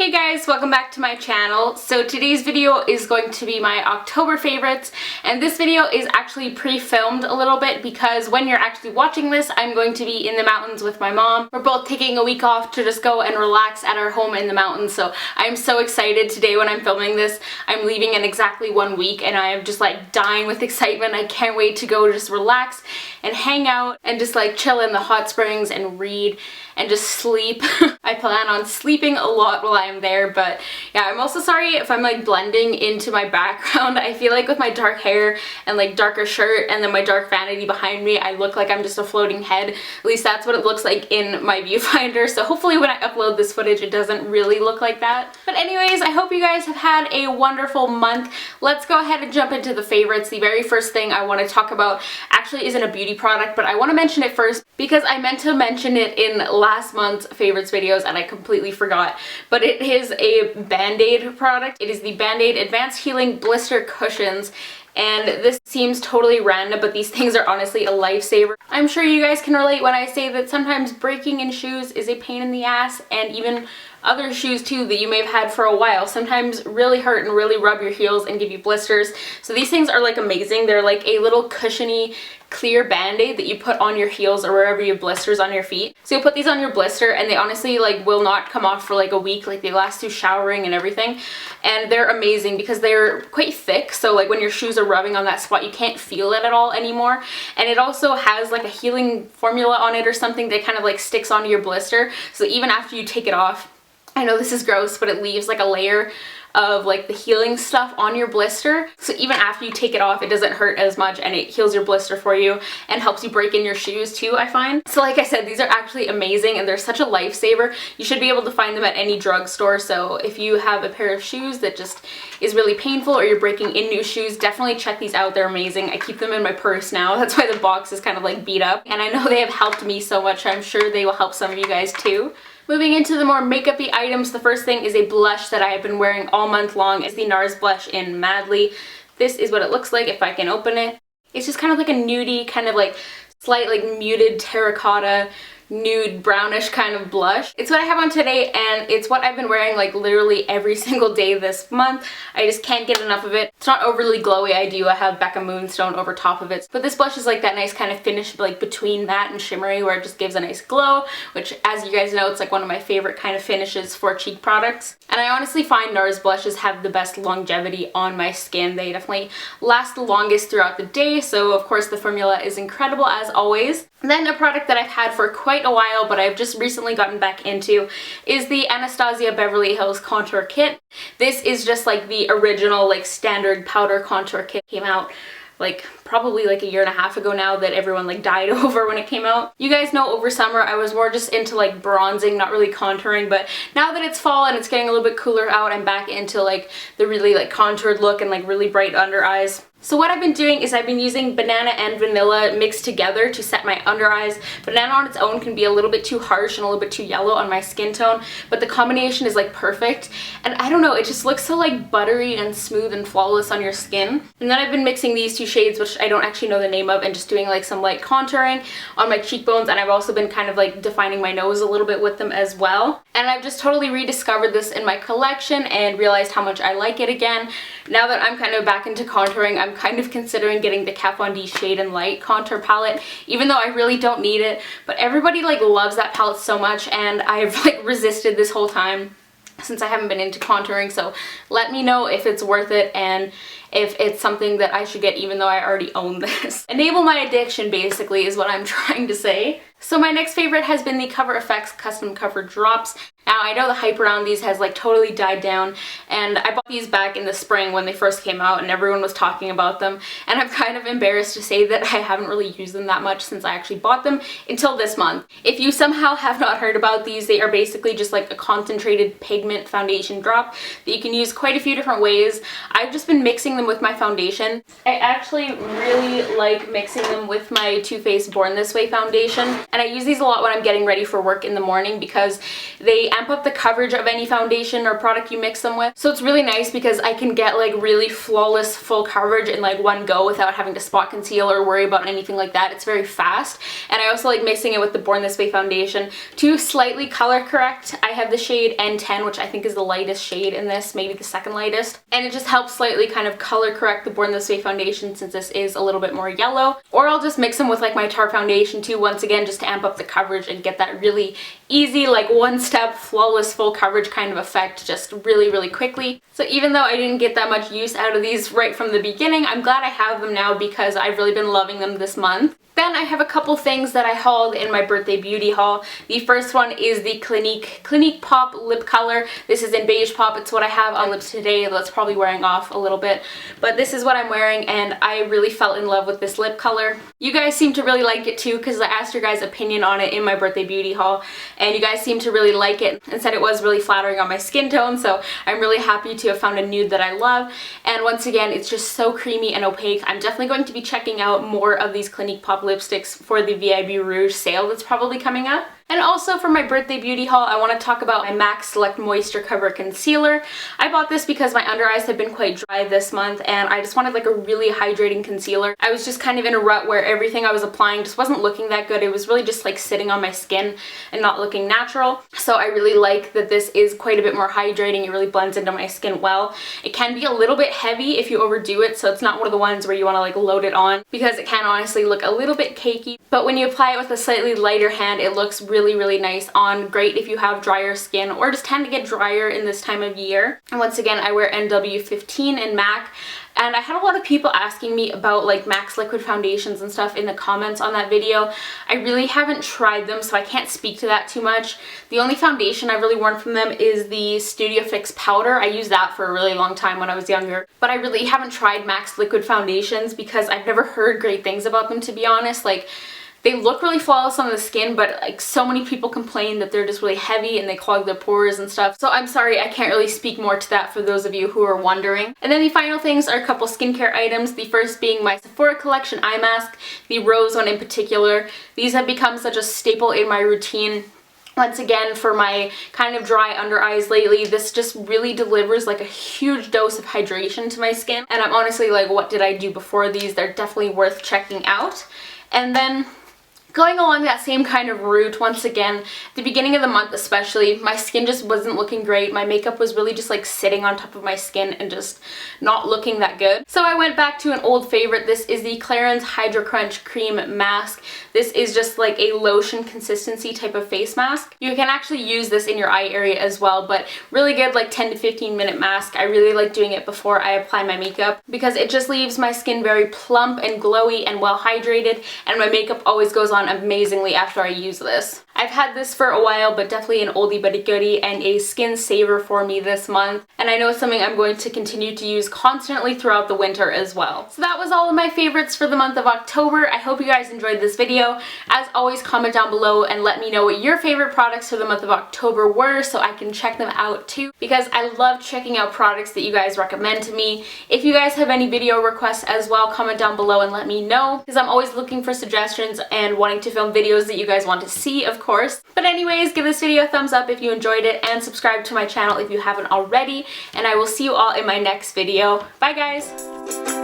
Hey guys, welcome back to my channel. So today's video is going to be my October favorites, and this video is actually pre-filmed a little bit because when you're actually watching this, I'm going to be in the mountains with my mom. We're both taking a week off to just go and relax at our home in the mountains, so I'm so excited today when I'm filming this. I'm leaving in exactly 1 week and I am just like dying with excitement. I can't wait to go just relax and hang out and just like chill in the hot springs and read and just sleep. I plan on sleeping a lot while I'm there, but yeah, I'm also sorry if I'm like blending into my background. I feel like with my dark hair and like darker shirt and then my dark vanity behind me, I look like I'm just a floating head. At least that's what it looks like in my viewfinder, so hopefully when I upload this footage it doesn't really look like that. But anyways, I hope you guys have had a wonderful month. Let's go ahead and jump into the favorites. The very first thing I want to talk about actually isn't a beauty product, but I want to mention it first because I meant to mention it in last month's favorites videos and I completely forgot. But it is a Band-Aid product. It is the Band-Aid Advanced Healing Blister Cushions. And this seems totally random, but these things are honestly a lifesaver. I'm sure you guys can relate when I say that sometimes breaking in shoes is a pain in the ass, and even other shoes too that you may have had for a while sometimes really hurt and really rub your heels and give you blisters. So these things are like amazing. They're like a little cushiony clear band-aid that you put on your heels or wherever you have blisters on your feet. So you'll put these on your blister and they honestly like will not come off for like a week. Like they last through showering and everything, and they're amazing because they're quite thick, so like when your shoes are rubbing on that spot you can't feel it at all anymore. And it also has like a healing formula on it or something that kind of like sticks onto your blister, so even after you take it off, I know this is gross, but it leaves like a layer of like the healing stuff on your blister, so even after you take it off it doesn't hurt as much and it heals your blister for you and helps you break in your shoes too, I find. So like I said, these are actually amazing and they're such a lifesaver. You should be able to find them at any drugstore, so if you have a pair of shoes that just is really painful or you're breaking in new shoes, definitely check these out. They're amazing. I keep them in my purse now. That's why the box is kind of like beat up, and I know they have helped me so much. I'm sure they will help some of you guys too. Moving into the more makeup-y items, the first thing is a blush that I have been wearing all month long. It's the NARS blush in Madly. This is what it looks like if I can open it. It's just kind of like a nudie, kind of like slight like muted terracotta, nude brownish kind of blush. It's what I have on today and it's what I've been wearing like literally every single day this month. I just can't get enough of it. It's not overly glowy. I have Becca Moonstone over top of it, but this blush is like that nice kind of finish like between matte and shimmery where it just gives a nice glow, which as you guys know it's like one of my favorite kind of finishes for cheek products. And I honestly find NARS blushes have the best longevity on my skin. They definitely last the longest throughout the day, so of course the formula is incredible as always. Then a product that I've had for quite a while but I've just recently gotten back into is the Anastasia Beverly Hills Contour Kit. This is just like the original like standard powder contour kit. Came out like probably like a year and a half ago now that everyone like died over when it came out. You guys know over summer I was more just into like bronzing, not really contouring, but now that it's fall and it's getting a little bit cooler out, I'm back into like the really like contoured look and like really bright under eyes. So what I've been doing is I've been using banana and vanilla mixed together to set my under eyes. Banana on its own can be a little bit too harsh and a little bit too yellow on my skin tone, but the combination is like perfect. And I don't know, it just looks so like buttery and smooth and flawless on your skin. And then I've been mixing these two shades, which I don't actually know the name of, and just doing like some light contouring on my cheekbones, and I've also been kind of like defining my nose a little bit with them as well. And I've just totally rediscovered this in my collection and realized how much I like it again. Now that I'm kind of back into contouring, I'm kind of considering getting the Kat Von D Shade and Light contour palette, even though I really don't need it, but everybody like loves that palette so much and I've like resisted this whole time since I haven't been into contouring. So let me know if it's worth it and if it's something that I should get even though I already own this. Enable my addiction basically is what I'm trying to say. So my next favorite has been the Cover FX Custom Cover Drops. Now I know the hype around these has like totally died down, and I bought these back in the spring when they first came out and everyone was talking about them, and I'm kind of embarrassed to say that I haven't really used them that much since I actually bought them until this month. If you somehow have not heard about these, they are basically just like a concentrated pigment foundation drop that you can use quite a few different ways. I've just been mixing them with my foundation. I actually really like mixing them with my Too Faced Born This Way foundation. and I use these a lot when I'm getting ready for work in the morning because they amp up the coverage of any foundation or product you mix them with. So it's really nice because I can get like really flawless full coverage in like one go without having to spot conceal or worry about anything like that. It's very fast, and I also like mixing it with the Born This Way foundation to slightly color correct. I have the shade N10, which I think is the lightest shade in this, maybe the second lightest, and it just helps slightly kind of color correct the Born This Way foundation since this is a little bit more yellow. Or I'll just mix them with like my Tarte foundation too, once again just to amp up the coverage and get that really easy, like one step flawless full coverage kind of effect just really quickly. So even though I didn't get that much use out of these right from the beginning, I'm glad I have them now because I've really been loving them this month. Then I have a couple things that I hauled in my birthday beauty haul. The first one is the Clinique Pop lip color. This is in Beige Pop. It's what I have on lips today. That's probably wearing off a little bit, but this is what I'm wearing, and I really fell in love with this lip color. You guys seem to really like it too because I asked your guys' opinion on it in my birthday beauty haul, and you guys seem to really like it and said it was really flattering on my skin tone, so I'm really happy to have found a nude that I love. And once again, it's just so creamy and opaque. I'm definitely going to be checking out more of these Clinique Pop lipsticks for the VIB Rouge sale that's probably coming up. And also for my birthday beauty haul, I want to talk about my MAC Select Moisture Cover Concealer. I bought this because my under eyes have been quite dry this month, and I just wanted like a really hydrating concealer. I was just kind of in a rut where everything I was applying just wasn't looking that good. It was really just like sitting on my skin and not looking natural. So I really like that this is quite a bit more hydrating. It really blends into my skin well. It can be a little bit heavy if you overdo it, so it's not one of the ones where you want to like load it on because it can honestly look a little bit cakey. But when you apply it with a slightly lighter hand, it looks really nice on. Great if you have drier skin or just tend to get drier in this time of year. And once again, I wear NW15 in MAC. And I had a lot of people asking me about like MAC's liquid foundations and stuff in the comments on that video. I really haven't tried them, so I can't speak to that too much. The only foundation I've really worn from them is the Studio Fix powder. I used that for a really long time when I was younger. But I really haven't tried MAC's liquid foundations because I've never heard great things about them, to be honest. Like, they look really flawless on the skin, but like so many people complain that they're just really heavy and they clog their pores and stuff. So I'm sorry, I can't really speak more to that for those of you who are wondering. And then the final things are a couple skincare items. The first being my Sephora Collection eye mask, the rose one in particular. These have become such a staple in my routine. Once again, for my kind of dry under eyes lately, this just really delivers like a huge dose of hydration to my skin. And I'm honestly like, what did I do before these? They're definitely worth checking out. And then going along that same kind of route, once again, at the beginning of the month especially, my skin just wasn't looking great. My makeup was really just like sitting on top of my skin and just not looking that good. So I went back to an old favorite. This is the Clarins Hydro Crunch Cream Mask. This is just like a lotion consistency type of face mask. You can actually use this in your eye area as well, but really good like 10 to 15 minute mask. I really like doing it before I apply my makeup because it just leaves my skin very plump and glowy and well hydrated, and my makeup always goes on amazingly after I use this. I've had this for a while, but definitely an oldie but a goodie and a skin saver for me this month. And I know it's something I'm going to continue to use constantly throughout the winter as well. So that was all of my favorites for the month of October. I hope you guys enjoyed this video. As always, comment down below and let me know what your favorite products for the month of October were so I can check them out too, because I love checking out products that you guys recommend to me. If you guys have any video requests as well, comment down below and let me know, because I'm always looking for suggestions and wanting to film videos that you guys want to see, of course. But anyways, give this video a thumbs up if you enjoyed it and subscribe to my channel if you haven't already, and I will see you all in my next video. Bye guys!